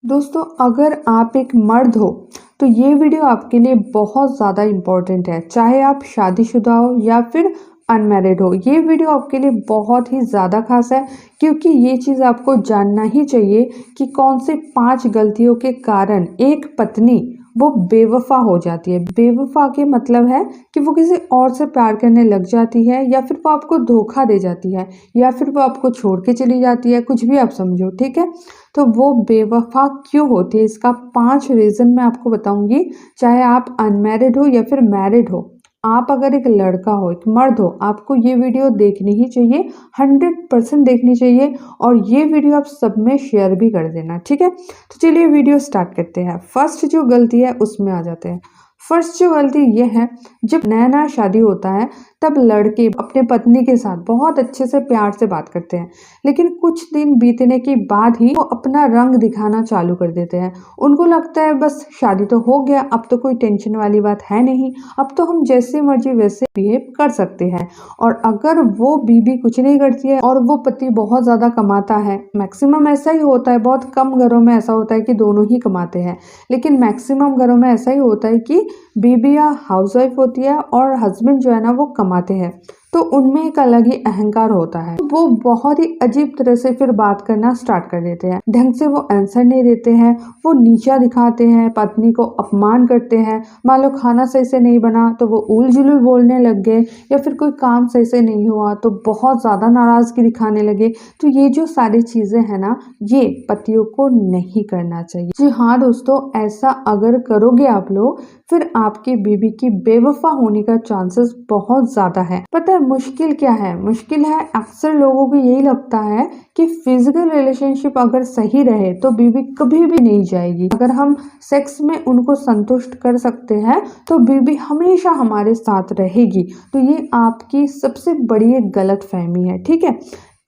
दोस्तों, अगर आप एक मर्द हो तो ये वीडियो आपके लिए बहुत ज़्यादा इम्पोर्टेंट है। चाहे आप शादीशुदा हो या फिर अनमैरिड हो, ये वीडियो आपके लिए बहुत ही ज़्यादा खास है क्योंकि ये चीज़ आपको जानना ही चाहिए कि कौन से 5 गलतियों के कारण एक पत्नी वो बेवफा हो जाती है। बेवफा के मतलब है कि वो किसी और से प्यार करने लग जाती है या फिर वो आपको धोखा दे जाती है या फिर वो आपको छोड़ के चली जाती है, कुछ भी आप समझो, ठीक है। तो वो बेवफा क्यों होती है, इसका 5 रीज़न मैं आपको बताऊंगी। चाहे आप अनमैरिड हो या फिर मैरिड हो, आप अगर एक लड़का हो, एक मर्द हो, आपको ये वीडियो देखनी ही चाहिए, 100% देखनी चाहिए। और ये वीडियो आप सब में शेयर भी कर देना, ठीक है। तो चलिए वीडियो स्टार्ट करते हैं। फर्स्ट जो गलती है उसमें आ जाते हैं। फर्स्ट जो गलती ये है, जब नया नया शादी होता है तब लड़के अपने पत्नी के साथ बहुत अच्छे से प्यार से बात करते हैं, लेकिन कुछ दिन बीतने के बाद ही वो अपना रंग दिखाना चालू कर देते हैं। उनको लगता है बस शादी तो हो गया, अब तो कोई टेंशन वाली बात है नहीं, अब तो हम जैसे मर्जी वैसे बिहेव कर सकते हैं। और अगर वो बीबी कुछ नहीं करती है और वो पति बहुत ज़्यादा कमाता है, मैक्सिमम ऐसा ही होता है, बहुत कम घरों में ऐसा होता है कि दोनों ही कमाते हैं, लेकिन मैक्सिमम घरों में ऐसा ही होता है कि बीबी या हाउसवाइफ होती है और हस्बैंड जो है ना वो कमाते हैं, तो उनमें एक अलग ही अहंकार होता है। वो बहुत ही अजीब तरह से फिर बात करना स्टार्ट कर देते हैं, ढंग से वो आंसर नहीं देते हैं, वो नीचा दिखाते हैं, पत्नी को अपमान करते हैं। मान लो खाना सही से नहीं बना तो वो उल जुलूल बोलने लग गए, या फिर कोई काम सही से नहीं हुआ तो बहुत ज़्यादा नाराज़गी दिखाने लगे। तो ये जो सारी चीज़ें हैं ना, ये पतियों को नहीं करना चाहिए। जी हाँ दोस्तों, ऐसा अगर करोगे आप लोग, फिर आपकी बीबी की बेवफा होने का चांसेस बहुत ज़्यादा है। पता है मुश्किल क्या है? मुश्किल है, अक्सर लोगों को यही लगता है कि फिजिकल रिलेशनशिप अगर सही रहे तो बीबी कभी भी नहीं जाएगी। अगर हम सेक्स में उनको संतुष्ट कर सकते हैं तो बीबी हमेशा हमारे साथ रहेगी। तो ये आपकी सबसे बड़ी एक गलत फहमी है, ठीक है।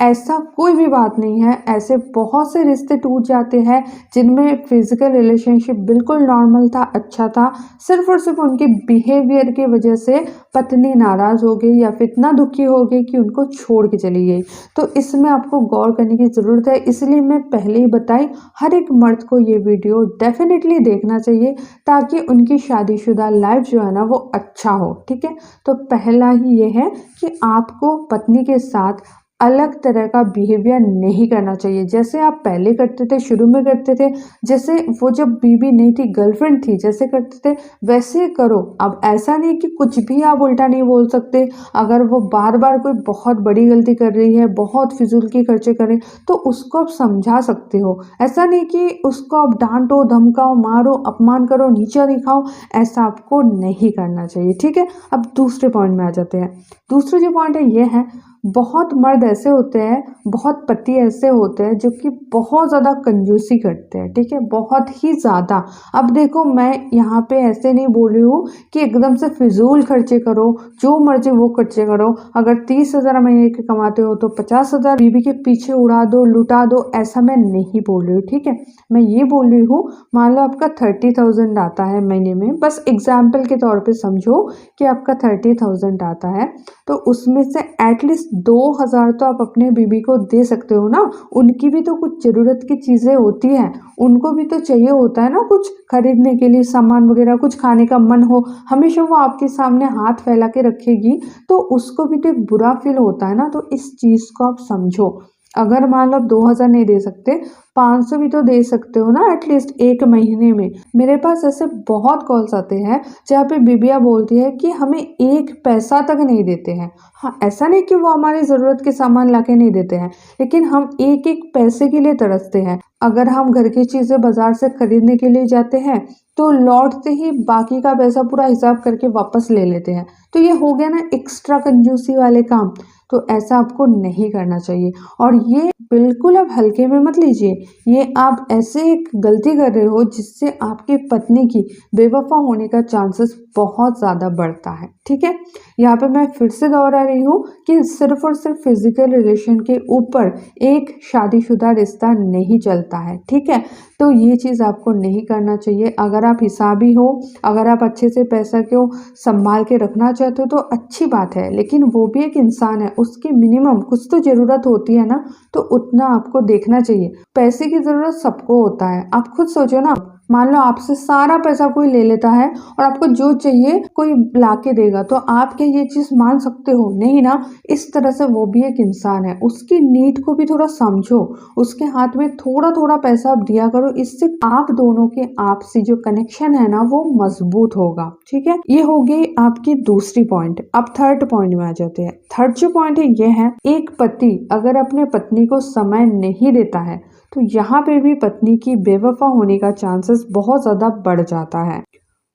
ऐसा कोई भी बात नहीं है। ऐसे बहुत से रिश्ते टूट जाते हैं जिनमें फिजिकल रिलेशनशिप बिल्कुल नॉर्मल था, अच्छा था, सिर्फ और सिर्फ उनके बिहेवियर की वजह से पत्नी नाराज़ हो गई या फिर इतना दुखी हो गई कि उनको छोड़ के चली गई। तो इसमें आपको गौर करने की ज़रूरत है, इसलिए मैं पहले ही बताई, हर एक मर्द को ये वीडियो डेफिनेटली देखना चाहिए ताकि उनकी शादीशुदा लाइफ जो है ना वो अच्छा हो, ठीक है। तो पहला ही ये है कि आपको पत्नी के साथ अलग तरह का बिहेवियर नहीं करना चाहिए, जैसे आप पहले करते थे, शुरू में करते थे, जैसे वो जब बीबी नहीं थी, गर्लफ्रेंड थी, जैसे करते थे वैसे करो। अब ऐसा नहीं कि कुछ भी आप उल्टा नहीं बोल सकते। अगर वो बार बार कोई बहुत बड़ी गलती कर रही है, बहुत फिजूल की खर्चे करे, तो उसको आप समझा सकते हो। ऐसा नहीं कि उसको आप डांटो, धमकाओ, मारो, अपमान करो, नीचा दिखाओ, ऐसा आपको नहीं करना चाहिए, ठीक है। अब दूसरे पॉइंट में आ जाते हैं। दूसरा जो पॉइंट है ये है, बहुत मर्द ऐसे होते हैं, बहुत पति ऐसे होते हैं जो कि बहुत ज़्यादा कंजूसी करते हैं, ठीक है, बहुत ही ज़्यादा। अब देखो, मैं यहाँ पे ऐसे नहीं बोल रही हूँ कि एकदम से फिजूल खर्चे करो, जो मर्जी वो खर्चे करो। अगर 30,000 महीने के कमाते हो तो 50,000 बीबी के पीछे उड़ा दो, लुटा दो, ऐसा मैं नहीं बोल रही हूँ, ठीक है। मैं ये बोल रही हूँ, मान लो आपका 30,000 आता है महीने में, बस एग्जाम्पल के तौर पर समझो कि आपका 30,000 आता है, तो उसमें से एटलीस्ट 2,000 तो आप अपने बीबी को दे सकते हो ना। उनकी भी तो कुछ ज़रूरत की चीज़ें होती हैं, उनको भी तो चाहिए होता है ना कुछ खरीदने के लिए, सामान वगैरह, कुछ खाने का मन हो, हमेशा वो आपके सामने हाथ फैला के रखेगी तो उसको भी तो एक बुरा फील होता है ना। तो इस चीज़ को आप समझो। अगर मान लो आप 2,000 नहीं दे सकते, 500 भी तो दे सकते हो ना एटलीस्ट एक महीने में। मेरे पास ऐसे बहुत कॉल्स आते हैं जहाँ पे बीबियाँ बोलती है कि हमें एक पैसा तक नहीं देते हैं। हाँ, ऐसा नहीं कि वो हमारी ज़रूरत के सामान लाके नहीं देते हैं, लेकिन हम एक एक पैसे के लिए तरसते हैं। अगर हम घर की चीज़ें बाजार से खरीदने के लिए जाते हैं तो लौटते ही बाकी का पैसा पूरा हिसाब करके वापस ले लेते हैं। तो ये हो गया ना एक्स्ट्रा कंजूसी वाले काम। तो ऐसा आपको नहीं करना चाहिए, और ये बिल्कुल आप हल्के में मत लीजिए। ये आप ऐसे एक गलती कर रहे हो जिससे आपकी पत्नी की बेवफा होने का चांसेस बहुत ज़्यादा बढ़ता है, ठीक है। यहाँ पे मैं फिर से दोहरा रही हूँ कि सिर्फ और सिर्फ फिजिकल रिलेशन के ऊपर एक शादीशुदा रिश्ता नहीं चलता है, ठीक है। तो ये चीज़ आपको नहीं करना चाहिए। अगर आप हिसाबी हो, अगर आप अच्छे से पैसा को संभाल के रखना चाहते हो तो अच्छी बात है, लेकिन वो भी एक इंसान है, उसकी मिनिमम कुछ तो ज़रूरत होती है ना, तो उतना आपको देखना चाहिए। पैसे की ज़रूरत सबको होता है। आप खुद सोचो ना, मान लो आपसे सारा पैसा कोई ले लेता है और आपको जो चाहिए कोई ला के देगा, तो आप क्या ये चीज़ मान सकते हो? नहीं ना। इस तरह से वो भी एक इंसान है, उसकी नीड को भी थोड़ा समझो, उसके हाथ में थोड़ा-थोड़ा पैसा आप दिया करो, इससे आप दोनों के आपसी जो कनेक्शन है ना वो मजबूत होगा, ठीक है? ये हो गई आपकी दूसरी पॉइंट। अब थर्ड पॉइंट में आ जाते हैं। थर्ड जो पॉइंट है ये है, एक पति अगर अपने पत्नी को समय नहीं देता है तो यहाँ पे भी पत्नी की बेवफा होने का चांसेस बहुत ज़्यादा बढ़ जाता है।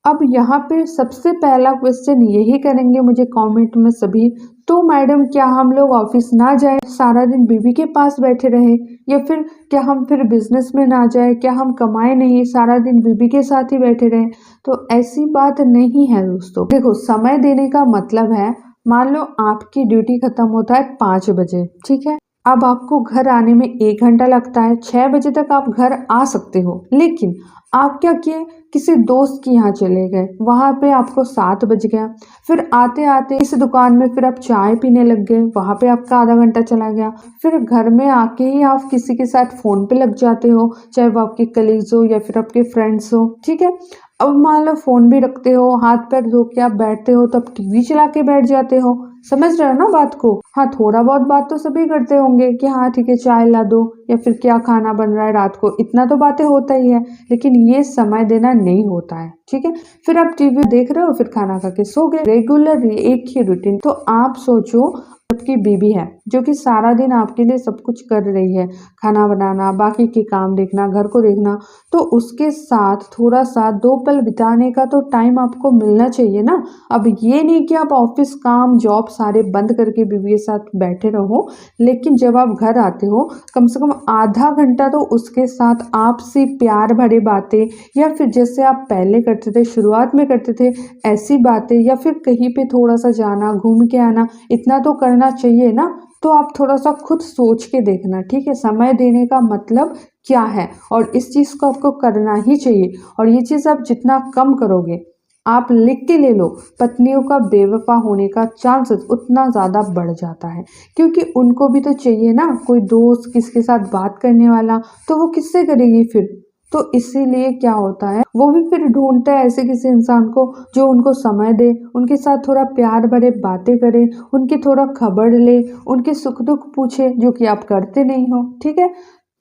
अब यहाँ पे सबसे पहला क्वेश्चन यही करेंगे मुझे कमेंट में सभी, तो मैडम क्या हम लोग ऑफिस ना जाए, सारा दिन बीवी के पास बैठे रहे, या फिर क्या हम फिर बिजनेस में ना जाए, क्या हम कमाए नहीं, सारा दिन बीवी के साथ ही बैठे रहे? तो ऐसी बात नहीं है दोस्तों। देखो, समय देने का मतलब है, मान लो आपकी ड्यूटी खत्म होता है 5 बजे, ठीक है? अब आपको घर आने में 1 घंटा लगता है, 6 बजे तक आप घर आ सकते हो, लेकिन आप क्या किए, किसी दोस्त के यहाँ चले गए, वहां पे आपको 7 बज गया। फिर आते आते इस दुकान में फिर आप चाय पीने लग गए, वहां पे आपका आधा घंटा चला गया। फिर घर में आके ही आप किसी के साथ फोन पे लग जाते हो, चाहे वो आपके कलीग्स हो या फिर आपके फ्रेंड्स हो, ठीक है? अब मान लो फोन भी रखते हो, हाथ पैर धो के आप बैठते हो, तब टीवी चला के बैठ जाते हो। समझ रहे हो ना बात को? हाँ, थोड़ा बहुत बात तो सभी करते होंगे कि हाँ ठीक है चाय ला दो, या फिर क्या खाना बन रहा है रात को, इतना तो बातें होता ही है, लेकिन ये समय देना नहीं होता है, ठीक है? फिर आप टीवी देख रहे हो, फिर खाना खा के सो गए, रेगुलर एक ही रूटीन। तो आप सोचो, आपकी बीवी है जो कि सारा दिन आपके लिए सब कुछ कर रही है, खाना बनाना, बाकी के काम देखना, घर को देखना, तो उसके साथ थोड़ा सा 2 पल बिताने का तो टाइम आपको मिलना चाहिए ना। अब ये नहीं कि आप ऑफिस काम जॉब सारे बंद करके बीवी के साथ बैठे रहो, लेकिन जब आप घर आते हो कम से कम आधा घंटा तो उसके साथ आपसे प्यार भरे बातें, या फिर जैसे आप पहले करते थे, शुरुआत में करते थे ऐसी बातें, या फिर कहीं पे थोड़ा सा जाना, घूम के आना, इतना तो करना चाहिए ना। तो आप थोड़ा सा खुद सोच के देखना, ठीक है? समय देने का मतलब क्या है, और इस चीज को आपको करना ही चाहिए। और ये चीज आप जितना कम करोगे, आप लिख के ले लो, पत्नियों का बेवफा होने का चांसेस उतना ज़्यादा बढ़ जाता है, क्योंकि उनको भी तो चाहिए ना कोई दोस्त किसके साथ बात करने वाला, तो वो किससे करेगी फिर? तो इसीलिए क्या होता है, वो भी फिर ढूंढते हैं ऐसे किसी इंसान को जो उनको समय दे, उनके साथ थोड़ा प्यार भरे बातें करे, उनकी थोड़ा खबर ले, उनके सुख दुख पूछे, जो कि आप करते नहीं हो, ठीक है?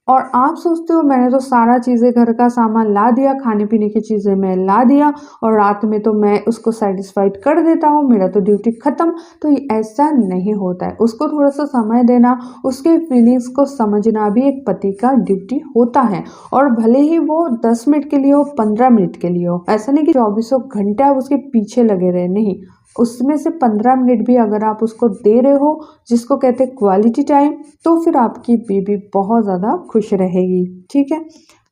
और आप सोचते हो मैंने तो सारा चीज़ें घर का सामान ला दिया, खाने पीने की चीज़ें मैं ला दिया, और रात में तो मैं उसको सेटिस्फाइड कर देता हूँ, मेरा तो ड्यूटी ख़त्म। तो ये ऐसा नहीं होता है, उसको थोड़ा सा समय देना, उसके फीलिंग्स को समझना भी एक पति का ड्यूटी होता है। और भले ही वो 10 मिनट के लिए हो, 15 मिनट के लिए हो, ऐसा नहीं कि चौबीसों घंटे आप उसके पीछे लगे रहे, नहीं। उसमें से 15 मिनट भी अगर आप उसको दे रहे हो, जिसको कहते हैं क्वालिटी टाइम, तो फिर आपकी बेबी बहुत ज़्यादा खुश रहेगी, ठीक है?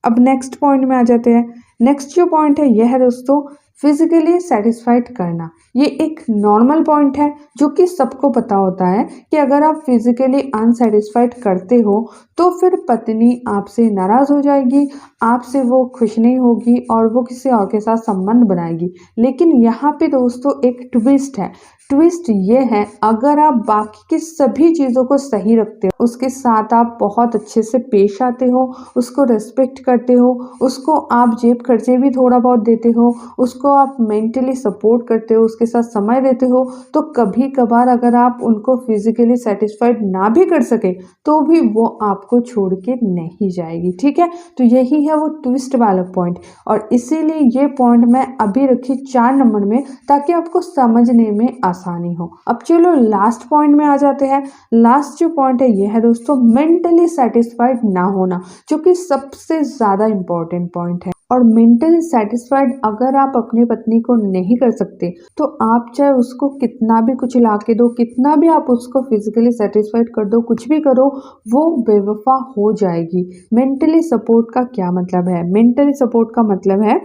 अब नेक्स्ट पॉइंट में आ जाते हैं। नेक्स्ट जो पॉइंट है यह है दोस्तों, फिजिकली सेटिस्फाइड करना। ये एक नॉर्मल पॉइंट है जो कि सबको पता होता है कि अगर आप फिजिकली अनसेटिस्फाइड करते हो तो फिर पत्नी आपसे नाराज हो जाएगी, आपसे वो खुश नहीं होगी और वो किसी और के साथ संबंध बनाएगी। लेकिन यहाँ पे दोस्तों एक ट्विस्ट है। ट्विस्ट ये है, अगर आप बाकी की सभी चीज़ों को सही रखते हो, उसके साथ आप बहुत अच्छे से पेश आते हो, उसको रेस्पेक्ट करते हो, उसको आप जेब खर्चे भी थोड़ा बहुत देते हो, उसको आप मेंटली सपोर्ट करते हो, उसके साथ समय देते हो, तो कभी कभार अगर आप उनको फिजिकली सेटिस्फाइड ना भी कर सके तो भी वो आपको छोड़ के नहीं जाएगी, ठीक है? तो यही है वो ट्विस्ट वाला पॉइंट, और इसीलिए ये पॉइंट मैं अभी रखी 4 नंबर में, ताकि आपको समझने में आसानी हो। अब चलो लास्ट पॉइंट में आ जाते हैं। लास्ट जो पॉइंट है ये है दोस्तों, मेंटली सेटिस्फाइड ना होना, जो कि सबसे ज्यादा इंपॉर्टेंट पॉइंट है। और मेंटली सेटिस्फाइड अगर आप अपनी पत्नी को नहीं कर सकते, तो आप चाहे उसको कितना भी कुछ ला के दो, कितना भी आप उसको फिजिकली सेटिस्फाइड कर दो, कुछ भी करो, वो बेवफा हो जाएगी। मेंटली सपोर्ट का क्या मतलब है? मेंटली सपोर्ट का मतलब है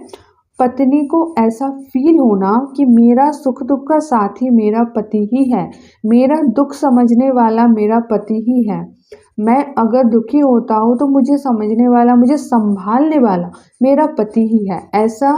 पत्नी को ऐसा फील होना कि मेरा सुख दुख का साथी मेरा पति ही है, मेरा दुख समझने वाला मेरा पति ही है। मैं अगर दुखी होता हूँ तो मुझे समझने वाला, मुझे संभालने वाला मेरा पति ही है। ऐसा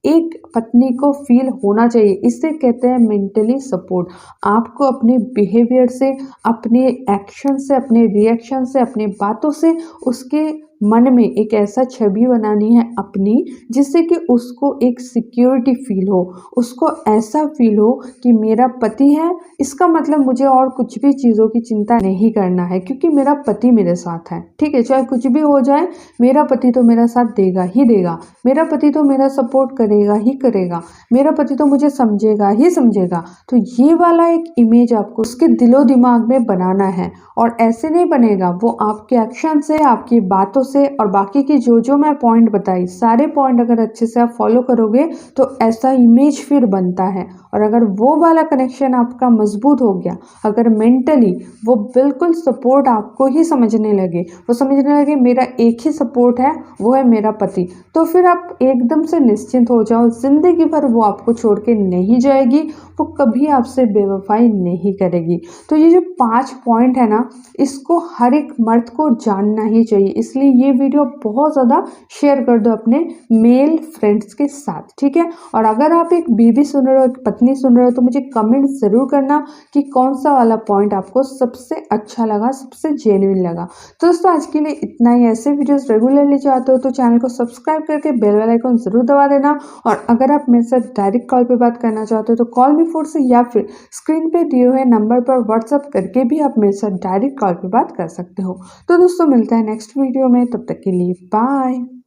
एक पत्नी को फील होना चाहिए। इसे कहते हैं मेंटली सपोर्ट। आपको अपने बिहेवियर से, अपने एक्शन से, अपने रिएक्शन से, अपनी बातों से उसके मन में एक ऐसा छवि बनानी है अपनी, जिससे कि उसको एक सिक्योरिटी फील हो, उसको ऐसा फील हो कि मेरा पति है, इसका मतलब मुझे और कुछ भी चीज़ों की चिंता नहीं करना है, क्योंकि मेरा पति मेरे साथ है। ठीक है, चाहे कुछ भी हो जाए, मेरा पति तो मेरा साथ देगा ही देगा, मेरा पति तो मेरा सपोर्ट करेगा ही करेगा, मेरा पति तो मुझे समझेगा ही समझेगा। तो ये वाला एक इमेज आपको उसके दिलो दिमाग में बनाना है, और ऐसे नहीं बनेगा, वो आपके एक्शन से, आपकी बातों से, और बाकी की जो मैं पॉइंट बताई, सारे पॉइंट अगर अच्छे से आप फॉलो करोगे तो ऐसा इमेज फिर बनता है। और अगर वो वाला कनेक्शन आपका मजबूत हो गया, अगर मेंटली वो बिल्कुल सपोर्ट आपको ही समझने लगे, वो समझने लगे मेरा एक ही सपोर्ट है, वो है मेरा पति, तो फिर आप एकदम से निश्चिंत हो जाओ, जिंदगी भर वो आपको छोड़ के नहीं जाएगी, वो कभी आपसे बेवफाई नहीं करेगी। तो ये जो 5 पॉइंट है ना, इसको हर एक मर्द को जानना ही चाहिए, इसलिए ये वीडियो बहुत ज़्यादा शेयर कर दो अपने मेल फ्रेंड्स के साथ। ठीक है, और अगर आप एक बीवी सुन रहे हो, एक पत्नी सुन रहे हो, तो मुझे कमेंट ज़रूर करना कि कौन सा वाला पॉइंट आपको सबसे अच्छा लगा, सबसे जेन्युइन लगा। तो दोस्तों आज के लिए इतना ही। ऐसे वीडियोस रेगुलरली चाहते हो तो चैनल को सब्सक्राइब करके बेल वाला आइकन ज़रूर दबा देना। और अगर आप मेरे साथ डायरेक्ट कॉल पे बात करना चाहते हो तो कॉल मी फोर से, या फिर स्क्रीन पे दिए हुए नंबर पर व्हाट्सअप करके भी आप मेरे साथ डायरेक्ट कॉल पे बात कर सकते हो। तो दोस्तों मिलता है नेक्स्ट वीडियो में, तब तक के लिए बाय।